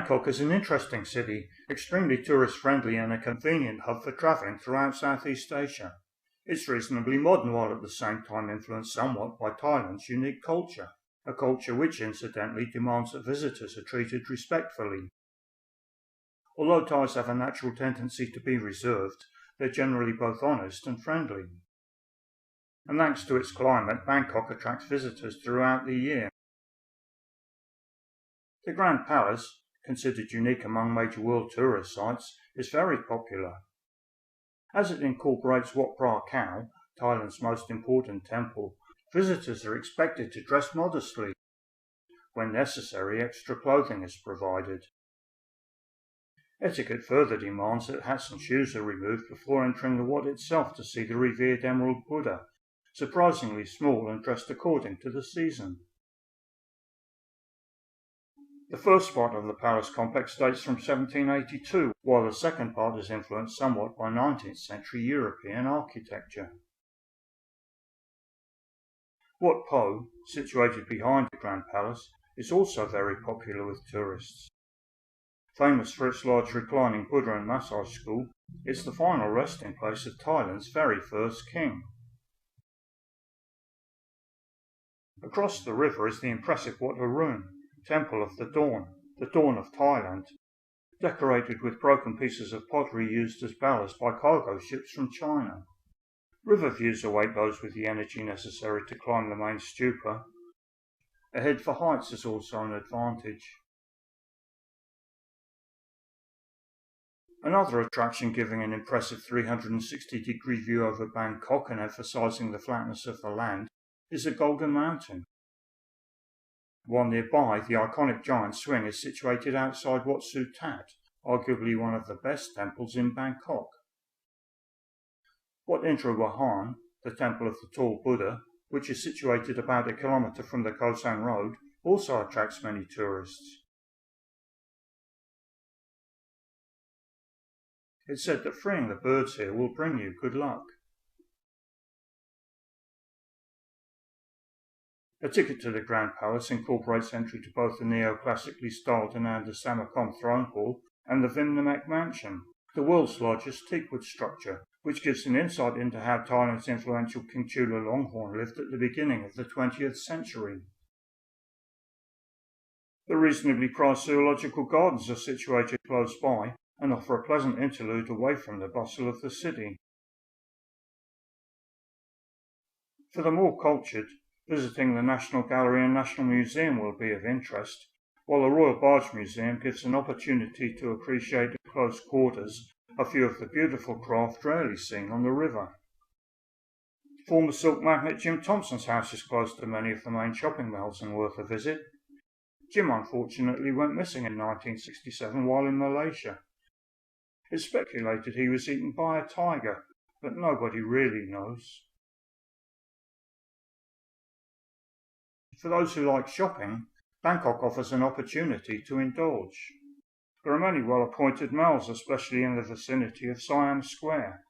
Bangkok is an interesting city, extremely tourist-friendly and a convenient hub for travelling throughout Southeast Asia. It's reasonably modern while at the same time influenced somewhat by Thailand's unique culture, a culture which incidentally demands that visitors are treated respectfully. Although Thais have a natural tendency to be reserved, they're generally both honest and friendly. And thanks to its climate, Bangkok attracts visitors throughout the year. The Grand Palace, considered unique among major world tourist sites, is very popular. As it incorporates Wat Phra Kaew, Thailand's most important temple, visitors are expected to dress modestly. When necessary, extra clothing is provided. Etiquette further demands that hats and shoes are removed before entering the Wat itself to see the revered Emerald Buddha, surprisingly small and dressed according to the season. The first part of the palace complex dates from 1782, while the second part is influenced somewhat by 19th century European architecture. Wat Po, situated behind the Grand Palace, is also very popular with tourists. Famous for its large reclining Buddha and massage school, it's the final resting place of Thailand's very first king. Across the river is the impressive Wat Arun, Temple of the Dawn of Thailand, decorated with broken pieces of pottery used as ballast by cargo ships from China. River views await those with the energy necessary to climb the main stupa. A head for heights is also an advantage. Another attraction giving an impressive 360-degree view over Bangkok and emphasising the flatness of the land is the Golden Mountain. While nearby, the iconic giant swing is situated outside Wat Su Tat, arguably one of the best temples in Bangkok. Wat Indra Wahan, the temple of the tall Buddha, which is situated about a kilometre from the Khao San Road, also attracts many tourists. It's said that freeing the birds here will bring you good luck. A ticket to the Grand Palace incorporates entry to both the neoclassically styled Ananda Samakom throne hall and the Vimnamek mansion, the world's largest teakwood structure, which gives an insight into how Thailand's influential King Chulalongkorn lived at the beginning of the 20th century. The reasonably priced zoological gardens are situated close by and offer a pleasant interlude away from the bustle of the city. For the more cultured, visiting the National Gallery and National Museum will be of interest, while the Royal Barge Museum gives an opportunity to appreciate at close quarters a few of the beautiful craft rarely seen on the river. Former silk magnate Jim Thompson's house is close to many of the main shopping malls and worth a visit. Jim unfortunately went missing in 1967 while in Malaysia. It's speculated he was eaten by a tiger, but nobody really knows. For those who like shopping, Bangkok offers an opportunity to indulge. There are many well-appointed malls, especially in the vicinity of Siam Square,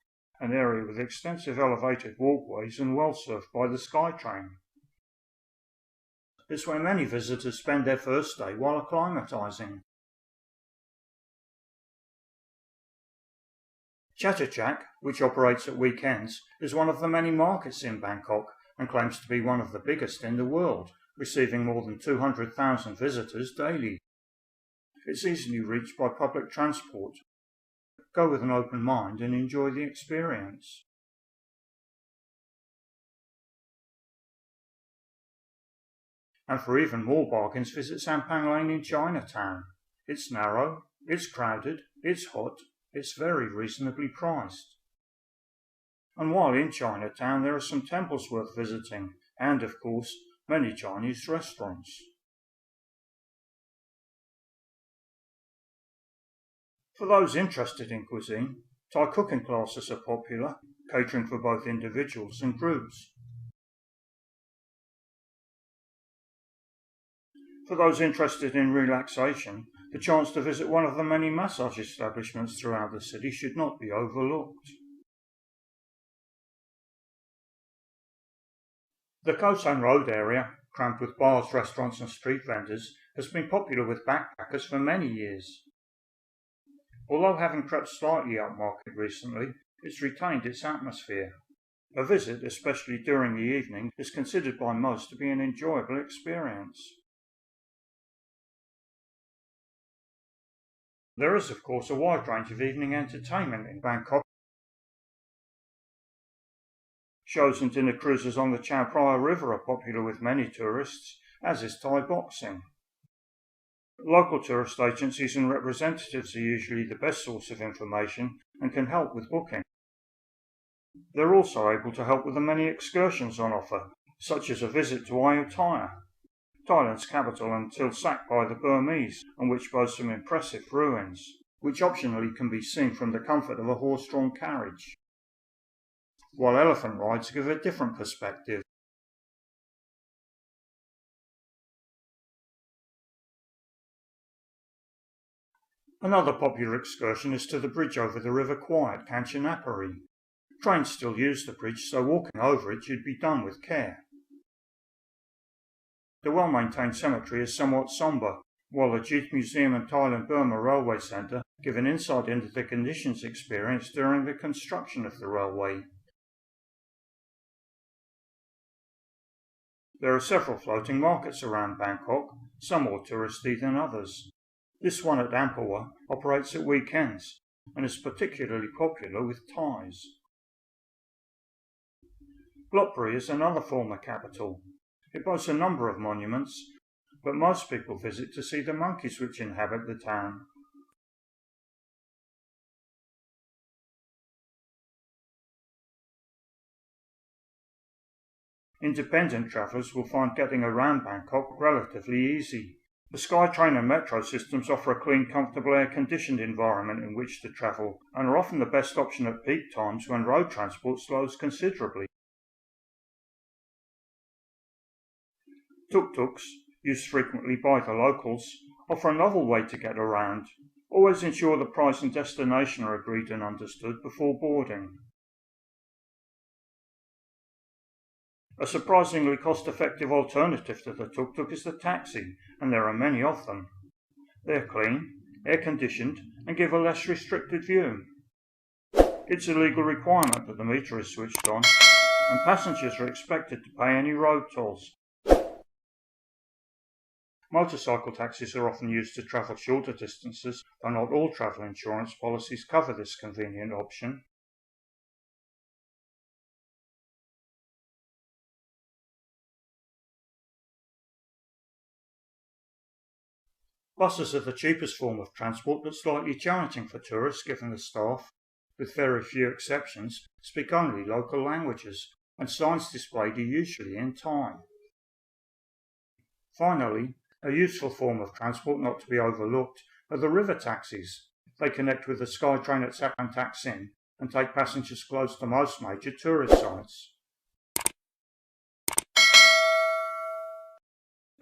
an area with extensive elevated walkways and well served by the SkyTrain. It's where many visitors spend their first day while acclimatising. Chatuchak, which operates at weekends, is one of the many markets in Bangkok and claims to be one of the biggest in the world, receiving more than 200,000 visitors daily. It's easily reached by public transport. Go with an open mind and enjoy the experience. And for even more bargains, visit Sampang Lane in Chinatown. It's narrow, it's crowded, it's hot, it's very reasonably priced. And while in Chinatown, there are some temples worth visiting, and of course, many Chinese restaurants. For those interested in cuisine, Thai cooking classes are popular, catering for both individuals and groups. For those interested in relaxation, the chance to visit one of the many massage establishments throughout the city should not be overlooked. The Khao San Road area, crammed with bars, restaurants and street vendors, has been popular with backpackers for many years. Although having crept slightly upmarket recently, it's retained its atmosphere. A visit, especially during the evening, is considered by most to be an enjoyable experience. There is, of course, a wide range of evening entertainment in Bangkok. Shows and dinner cruises on the Chao Phraya River are popular with many tourists, as is Thai boxing. Local tourist agencies and representatives are usually the best source of information and can help with booking. They're also able to help with the many excursions on offer, such as a visit to Ayutthaya, Thailand's capital until sacked by the Burmese, and which boasts some impressive ruins, which optionally can be seen from the comfort of a horse-drawn carriage. While elephant rides give a different perspective. Another popular excursion is to the bridge over the River Kwai at Kanchanaburi. Trains still use the bridge, so walking over it should be done with care. The well-maintained cemetery is somewhat sombre, while the Jeet Museum and Thailand-Burma Railway Centre give an insight into the conditions experienced during the construction of the railway. There are several floating markets around Bangkok, some more touristy than others. This one at Ampua operates at weekends and is particularly popular with Thais. Lopburi is another former capital. It boasts a number of monuments, but most people visit to see the monkeys which inhabit the town. Independent travellers will find getting around Bangkok relatively easy. The SkyTrain and metro systems offer a clean, comfortable, air-conditioned environment in which to travel, and are often the best option at peak times when road transport slows considerably. Tuk-tuks, used frequently by the locals, offer a novel way to get around. Always ensure the price and destination are agreed and understood before boarding. A surprisingly cost-effective alternative to the tuk-tuk is the taxi, and there are many of them. They're clean, air-conditioned, and give a less restricted view. It's a legal requirement that the meter is switched on, and passengers are expected to pay any road tolls. Motorcycle taxis are often used to travel shorter distances, though not all travel insurance policies cover this convenient option. Buses are the cheapest form of transport, but slightly challenging for tourists given the staff, with very few exceptions, speak only local languages, and signs displayed are usually in Thai. Finally, a useful form of transport not to be overlooked are the river taxis. They connect with the SkyTrain at Sapang Taksin and take passengers close to most major tourist sites.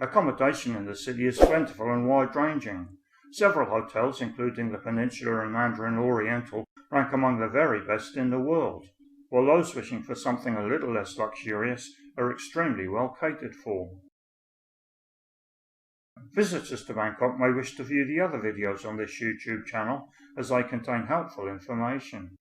Accommodation in the city is plentiful and wide-ranging. Several hotels, including the Peninsula and Mandarin Oriental, rank among the very best in the world, while those wishing for something a little less luxurious are extremely well catered for. Visitors to Bangkok may wish to view the other videos on this YouTube channel, as they contain helpful information.